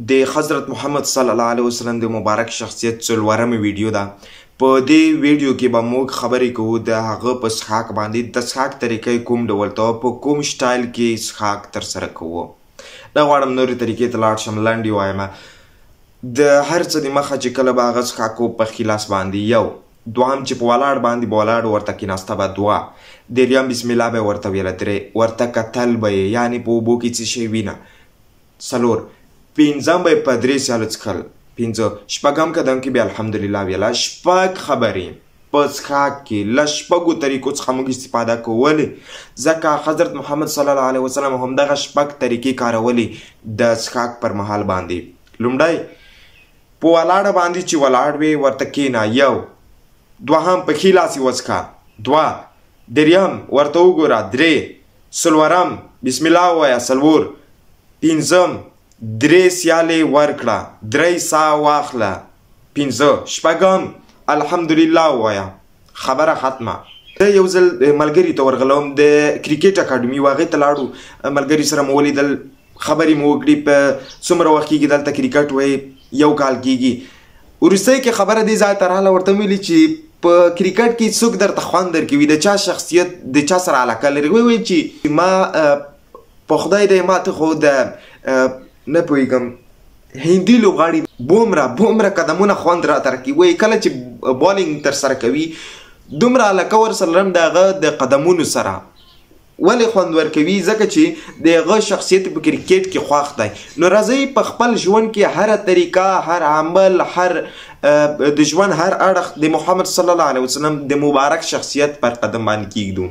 د حضرت محمد صلی الله علیه وسلم د مبارک شخصیت څلورمه ویډیو ده. په دې ویډیو کې به موږ خبرې کوو د هغه په څښاک باندې. د څښاک طریقې کوم ډول ته په کوم سټایل کې څښاک ترسره کوو. نه غواړم نورې طریقې ته لاړ شم، لنډ وایم. د هر څه د مخه چې کله به هغه څښاک کوو په ښي لاس باندې یو، دوهم چې په ولاړ باندې به ولاړ ورته کېناسته به دوه، دریم بسم الله به ورته ویله درې، ورته کتل به یې یعنې په اوبو کې څه شی وینه څلور، پنځم به یې په درې سیالو څښل پنځه، شپږم قدم کې بیا الحمدلله ویله. شپږ خبرې په څښاک کې له شپږو طریقو څخه موږ استفاده کوو. ولې؟ ځکه حضرت محمد صلی الله علیه وسلم همدغه شپږ طریقې کارولې د څښاک پر مهال باندې. لومړی په ولاړه باندې چې ولاړ وې ورته کښېنه یو، دوهم په ښي لاس یې وڅښه دوه، دریم ورته وګوره درې، څلورم بسم الله ووایه څلور، پنځم درې سیالې ورکړه، درې ساه واخله پنځه، شپږم الحمدلله ووایه. خبره ختمه. زه یو ځل ملګري ته ورغلم د کرکټ اکاډمي و، هغې ته لاړو، ملګري سره مو ولیدل، خبرې مو وکړې په څومره وخت کېږي دلته کرکټ وایي، یو کال کېږي. وروستۍ کې خبره دې ځای ته راغله، ورته مې ویلي چې په کرکټ کې څوک درته خوند درکوي، د چا شخصیت د چا سره علاقه لري. ویل چې ما په خدای دی ما ته خو د نه پوهېږم هندي لوبغاړي بومره قدمونه خوند راته راکوي. وایي کله چې بالینګ ترسره کوي دومره علاقه ورسره لرم د هغه د قدمونو سره. ولې خوند ورکوي؟ ځکه چې د هغه شخصیت په کرکټ کې خوښ دی. نو راځئ په خپل ژوند کې هره طریقه، هر عمل، هر د ژوند هر اړخ د محمد صلی الله علیه وسلم د مبارک شخصیت پر قدم باندې کیږدو.